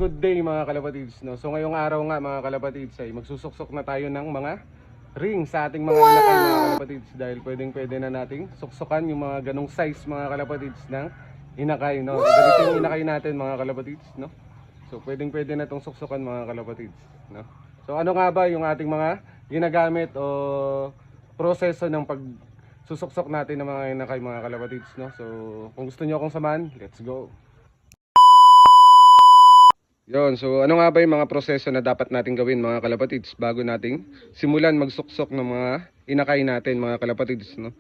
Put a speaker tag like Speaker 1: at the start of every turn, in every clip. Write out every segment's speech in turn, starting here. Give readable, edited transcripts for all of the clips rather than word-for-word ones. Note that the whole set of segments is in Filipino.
Speaker 1: good day mga kalapatids, no? So ngayong araw nga mga kalapatids ay magsusuksok na tayo ng mga ring sa ating mga inakay mga kalapatids. Dahil pwede na nating suksukan yung mga ganong size mga kalapatids ng inakay, no? Ganito yung inakay natin mga kalapatids, no? So pwede na itong suksukan mga kalapatids, no? So ano nga ba yung ating mga ginagamit o proseso ng pagsusuksok natin ng mga inakay mga kalapatids, no? So kung gusto nyo akong samahan, let's go! Yon, so ano nga ba yung mga proseso na dapat natin gawin mga kalapatids bago nating simulan magsuksok ng mga inakay natin mga kalapatids, no?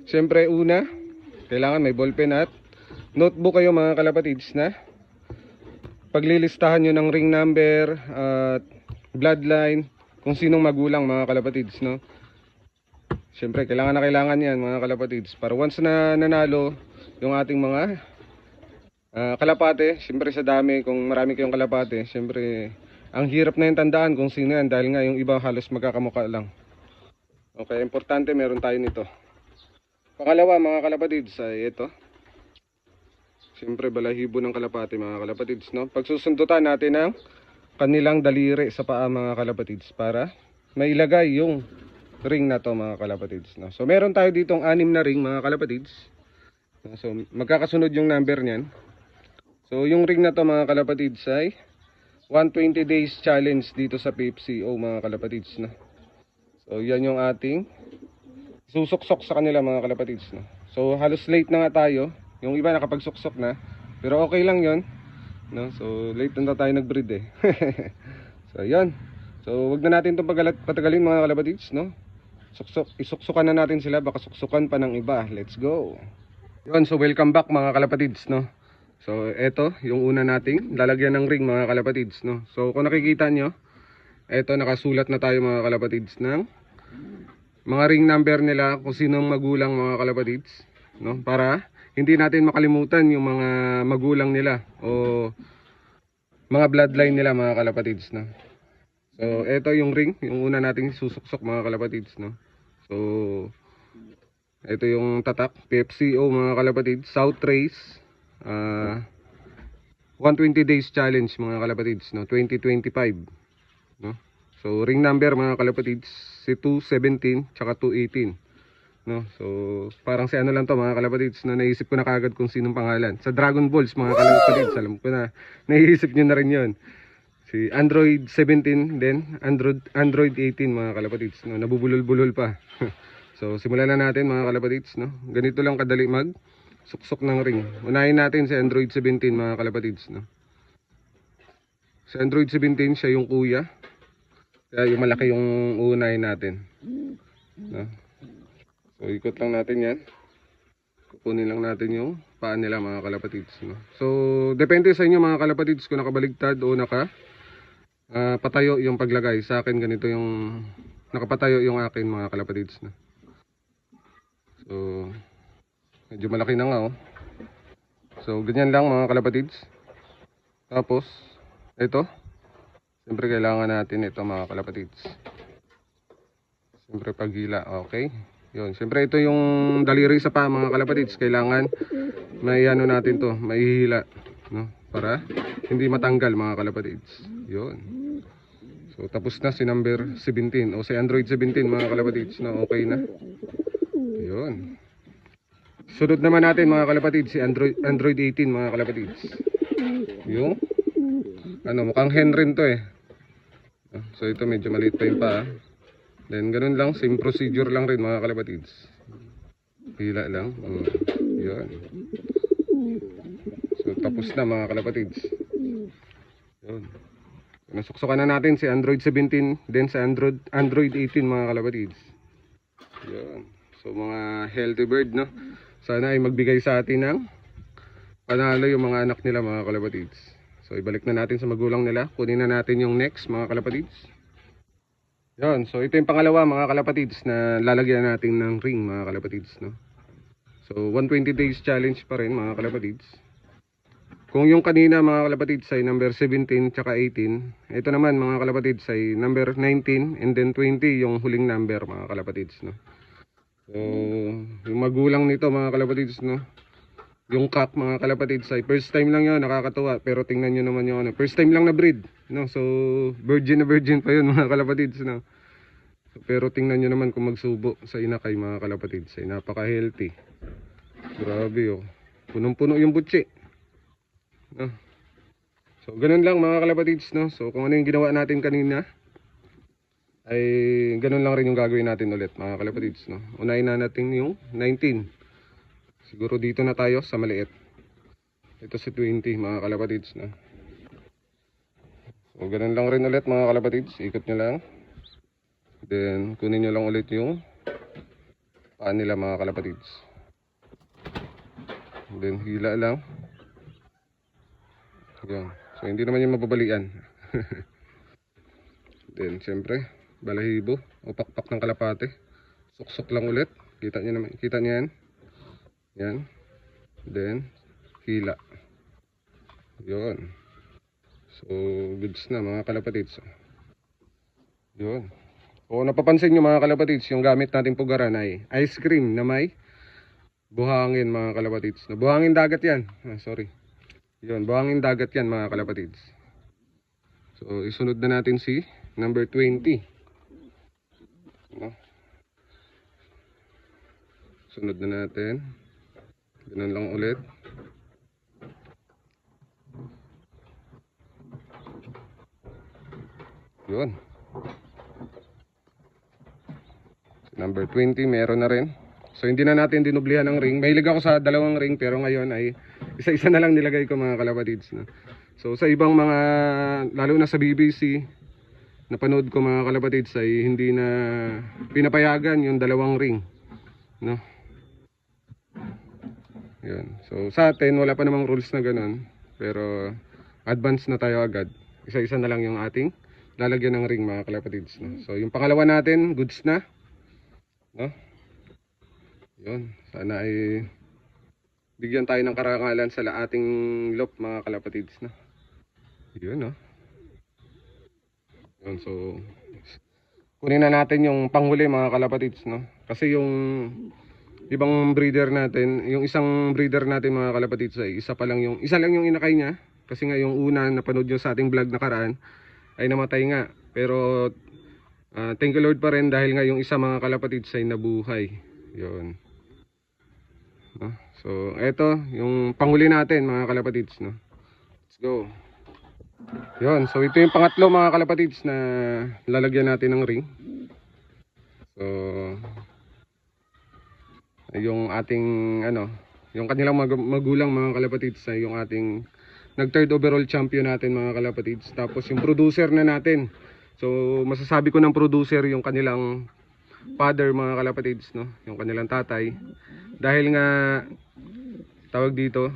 Speaker 1: Siyempre una, kailangan may ballpen at notebook kayo mga kalapatids na paglilistahan nyo ng ring number at bloodline kung sinong magulang mga kalapatids, no? Siyempre kailangan yan mga kalapatids para once na nanalo yung ating mga kalapate, siyempre sa dami, kung marami kayong kalapate, siyempre ang hirap na yung tandaan kung sino yan dahil nga yung iba halos magkakamukha lang. Okay, importante meron tayo nito. Pangalawa mga kalapatids ay ito. Siyempre balahibo ng kalapate mga kalapatids, no? Pagsusundutan natin ang kanilang daliri sa paa mga kalapatids para mailagay yung ring na to mga kalapatids, no? So meron tayo ditong 6 na ring mga kalapatids. So magkakasunod yung number niyan. So yung ring na to mga kalapatids ay 120 days challenge dito sa PFCO mga kalapatids, no? So yan yung ating susuksok sa kanila mga kalapatids, no? So halos late na nga tayo. Yung iba nakapagsuksok na, pero okay lang yon, no? So late na tayo nag-breed eh. So yan. So wag na natin itong patagalin mga kalapatids, no? Isuksukan na natin sila, baka suksukan pa ng iba. Let's go. Yon, so welcome back mga kalapatids, no? So eto yung una nating lalagyan ng ring mga kalapatids, no? So kung nakikita nyo, eto nakasulat na tayo mga kalapatids ng mga ring number nila kung sinong magulang mga kalapatids, no? Para hindi natin makalimutan yung mga magulang nila o mga bloodline nila mga kalapatids, no? So eto yung ring, yung una nating susuksok mga kalapatids, no? So eto yung tatak, PFCO mga kalapatids, South Race 120 days challenge mga kalapatids, no? 2025, no? So ring number mga kalapatids si 217 tsaka 218, no? So parang si ano lang to mga kalapatids, na naisip ko na kagad kung sinong pangalan sa Dragon Balls mga kalapatids. Alam ko na, naisip nyo na rin yon, si Android 17 then Android 18 mga kalapatids, no? Nabubulol-bulol pa. So simulan na natin mga kalapatids, no? Ganito lang kadali mag suksok ng ring. Unahin natin si Android 17 mga kalapatids, no? Si Android 17 siya yung kuya, kaya yung malaki yung unahin natin, no? So ikot lang natin yan, kukunin lang natin yung paa nila mga kalapatids, no? So depende sa inyo mga kalapatids kung nakabaligtad o patayo yung paglagay. Sa akin ganito yung nakapatayo yung akin mga kalapatids, no? So medyo malaki na nga, oh. So ganyan lang mga kalapatids. Tapos ito, siyempre kailangan natin ito mga kalapatids, siyempre paghila. Okay, yun, siyempre ito yung daliri sa paa mga kalapatids, kailangan may ano natin to, maihila, no? Para hindi matanggal mga kalapatids. Yun. So tapos na si number 17 o si Android 17 mga kalapatids, na okay na. Yun. Sunod naman natin mga kalapatids si Android 18 mga kalapatids. Yung ano, mukhang hen rin to eh. So ito medyo maliit pa yung paa. Then ganun lang, same procedure lang rin mga kalapatids. Hila lang. Yun. So tapos na mga kalapatids. Yun. Nasuksukan na natin si Android 17 then sa Android 18 mga kalapatids. Yun. So mga healthy bird, no? Sana ay magbigay sa atin ng panalo yung mga anak nila mga kalapatids. So ibalik na natin sa magulang nila. Kunin na natin yung next mga kalapatids. Yan, so ito yung pangalawa mga kalapatids na lalagyan natin ng ring mga kalapatids, no? So 120 days challenge pa rin mga kalapatids. Kung yung kanina mga kalapatids ay number 17 tsaka 18, ito naman mga kalapatids ay number 19 and then 20 yung huling number mga kalapatids, no? So yung magulang nito mga kalapatids, no? Yung cock mga kalapatids ay first time lang yun, nakakatuwa. Pero tingnan nyo naman yung ano, first time lang na breed, no? So virgin na virgin pa yun mga kalapatids, no? So, pero tingnan nyo naman kung magsubo sa inakay mga kalapatids, ay napaka healthy. Grabe oh, punong-puno yung butsi, no? So ganun lang mga kalapatids, no? So kung ano yung ginawa natin kanina, ay ganun lang rin yung gagawin natin ulit mga kalapatids, no? Unahin na natin yung 19. Siguro dito na tayo sa maliit. Ito si 20 mga kalapatids, no? So ganun lang rin ulit mga kalapatids, ikot nyo lang. Then kunin nyo lang ulit yung paan nila mga kalapatids. Then hila lang. Yan. So hindi naman yung mababalian. Then syempre balahibo o pakpak ng kalapate. Suksok lang ulit. Kita nyo naman, kita nyo yan. Yan. Then hila. Yun. So goods na mga kalapatids. Yun. O napapansin nyo mga kalapatids, yung gamit nating pugaran ay ice cream na may buhangin mga kalapatids. Buhangin dagat yan. Sorry. Yun, buhangin dagat yan mga kalapatids. So isunod na natin si number 20. No? Sunod na natin. Ganun lang ulit. Yun. Number 20 meron na rin. So hindi na natin dinublihan ng ring. Mahilig ako sa dalawang ring pero ngayon ay isa-isa na lang nilagay ko mga kalapatids, no? So sa ibang mga, lalo na sa BBC, napanood ko mga kalapatids ay hindi na pinapayagan yung dalawang ring, no? Yun. So sa atin wala pa namang rules na ganun. Pero advance na tayo agad. Isa-isa na lang yung ating lalagyan ng ring mga kalapatids, no? So yung pangalawa natin, goods na, no? Yun. Sana ay bigyan tayo ng karangalan sa ating lop mga kalapatids, no? Yun, no? Yun, so kunin na natin yung panghuli mga kalapatids, no? Kasi yung ibang breeder natin, yung isang breeder natin mga kalapatids ay isa lang yung inakay niya. Kasi nga yung una napanood nyo sa ating vlog nakaraan ay namatay nga. Pero thank you Lord pa rin dahil nga yung isa mga kalapatids ay nabuhay. Yun. No? So eto yung panghuli natin mga kalapatids, no? Let's go. Yun, so ito yung pangatlo mga kalapatids na lalagyan natin ng ring. So yung ating ano, yung kanilang magulang mga kalapatids ay yung ating nag third overall champion natin mga kalapatids. Tapos yung producer na natin. So masasabi ko ng producer yung kanilang father mga kalapatids, no? Yung kanilang tatay. Dahil nga tawag dito,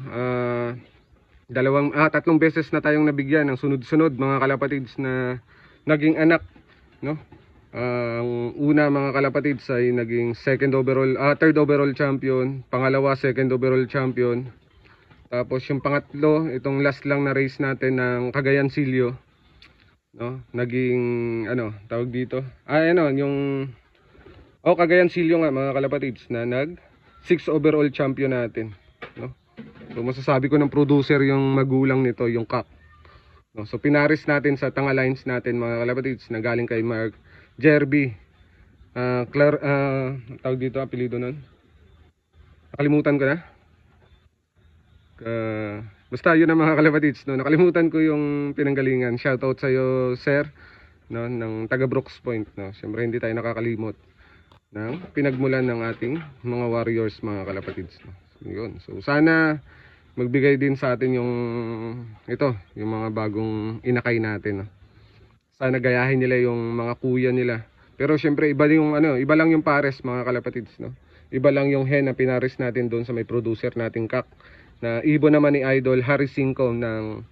Speaker 1: tatlong beses na tayong nabigyan ng sunod-sunod mga kalapatids na naging anak, no? Ang una mga kalapatids ay naging third overall champion, pangalawa second overall champion. Tapos yung pangatlo, itong last lang na race natin ng Cagayan Silio, no? Naging ano, tawag dito. Yung Cagayan Silio nga mga kalapatids na nag 6 overall champion natin, no? So masasabi ko ng producer yung magulang nito, yung cock. No, so pinaris natin sa tanga lines natin mga kalapatids na galing kay Mark Jerby. Tawag dito apelyido nun. Nakalimutan ko na. Basta yun ang mga kalapatids, no. Nakalimutan ko yung pinanggalingan. Shoutout sa iyo, sir, no, ng taga Brooks Point, no. Siyempre hindi tayo nakakalimot ng pinagmulan ng ating mga warriors mga kalapatids, no. So, yun. So sana magbigay din sa atin yung mga bagong inakay natin, no. Sana gayahin nila yung mga kuya nila. Pero syempre iba lang yung pares mga kalapatids, no. Iba lang yung hen na pinares natin doon sa may producer nating cock na ibon naman ni Idol Harry Cinco ng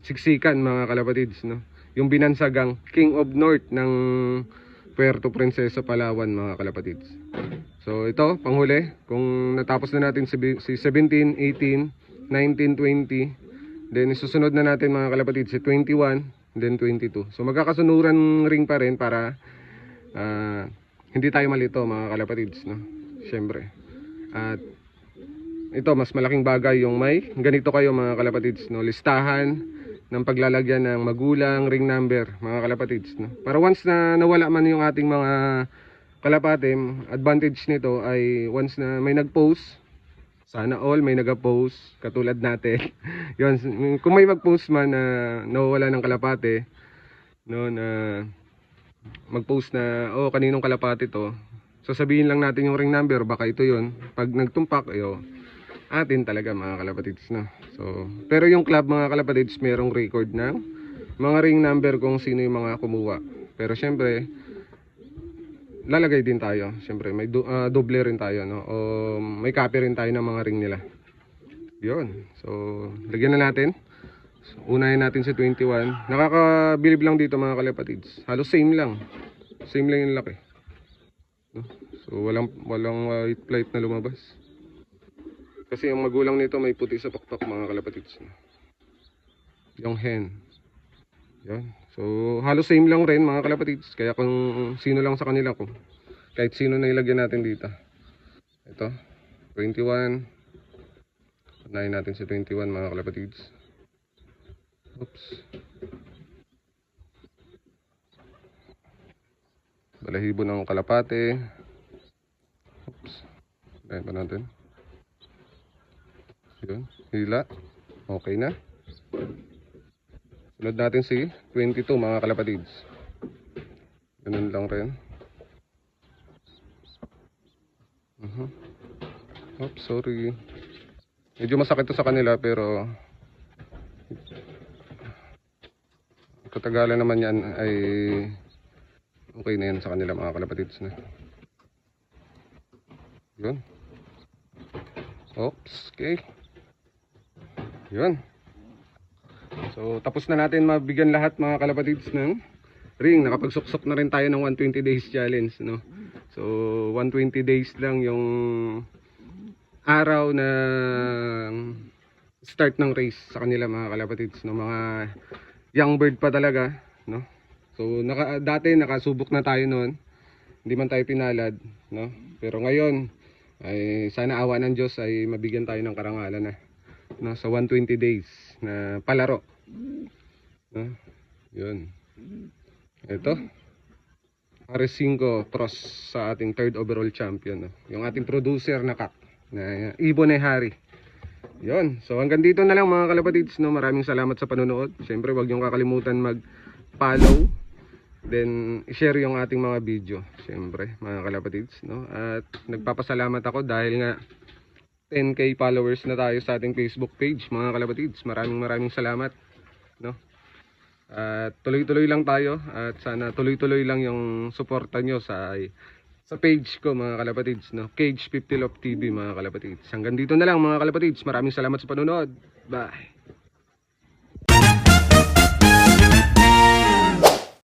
Speaker 1: Siksikan mga kalapatids, no. Yung binansagang King of North ng Puerto Princesa, Palawan mga kalapatids. So ito, panghuli. Kung natapos na natin si 17, 18, 19, 20, then isusunod na natin mga kalapatids si 21, then 22. So magkakasunuran ring pa rin para hindi tayo malito mga kalapatids, no? Syempre. At ito, mas malaking bagay yung may ganito kayo mga kalapatids, no? Listahan ng paglalagyan ng magulang, ring number, mga kalapatids, no? Para once na nawala man yung ating mga kalapate, advantage nito ay once na may nag-post, sana all may nag-post katulad natin. Yun, kung may mag-post man na nawawala ng kalapate, no, na mag-post na oh kaninong kalapate to, sasabihin lang natin yung ring number, baka ito yun. Pag nagtumpak, atin talaga mga kalapatids, no. So, pero yung club mga kalapatids, merong record ng mga ring number kung sino yung mga kumuha. Pero syempre, lalagay din tayo. Syempre, may doble rin tayo, no. O may copy rin tayo ng mga ring nila. Yun. So, lagyan na natin. So, unahin natin sa 21. Nakakabilib lang dito mga kalapatids. Halos same lang. Same lang yung laki. No? So, walang white light na lumabas. Kasi yung magulang nito may puti sa pakpak mga kalapatids. Yung hen. Yan. So halos same lang rin mga kalapatids. Kaya kung sino lang sa kanila ko, kahit sino na ilagyan natin dito. Ito 21. Unahin natin si 21 mga kalapatids. Oops. Balahibo ng kalapate. Oops. Unahin pa natin. Yun, hila. Okay na. Sunod natin si 22 mga kalapatids. Ganun lang rin. Oops, sorry. Medyo masakit to sa kanila pero katagalan naman yan ay okay na yan sa kanila mga kalapatids na. Yun. Oops, okay. Yun. So tapos na natin mabigyan lahat mga kalapatids ng ring. Nakapagsuksok na rin tayo ng 120 days challenge, no? So 120 days lang yung araw na start ng race sa kanila mga kalapatids, no? Mga young bird pa talaga, no? So dati nakasubok na tayo noon. Hindi man tayo pinalad, no? Pero ngayon ay sana awa ng Diyos ay mabigyan tayo ng karangalan na, no, sa 120 days na palaro, no? Yun. Ito RS5 cross sa ating third overall champion, no? Yung ating producer na kak na Ibon ay Hari. Yun. So hanggang dito na lang mga kalapatids, no? Maraming salamat sa panonood. Siyempre wag niyong kakalimutan mag-follow, then i-share yung ating mga video, siyempre mga kalapatids, no? At nagpapasalamat ako dahil nga 10k followers na tayo sa ating Facebook page mga kalapatids. Maraming salamat, no? At tuloy-tuloy lang tayo at sana tuloy-tuloy lang yung suporta nyo sa page ko mga kalapatids, no? Cage 50 Love TV mga kalapatids. Hanggang dito na lang mga kalapatids. Maraming salamat sa panonood. Bye.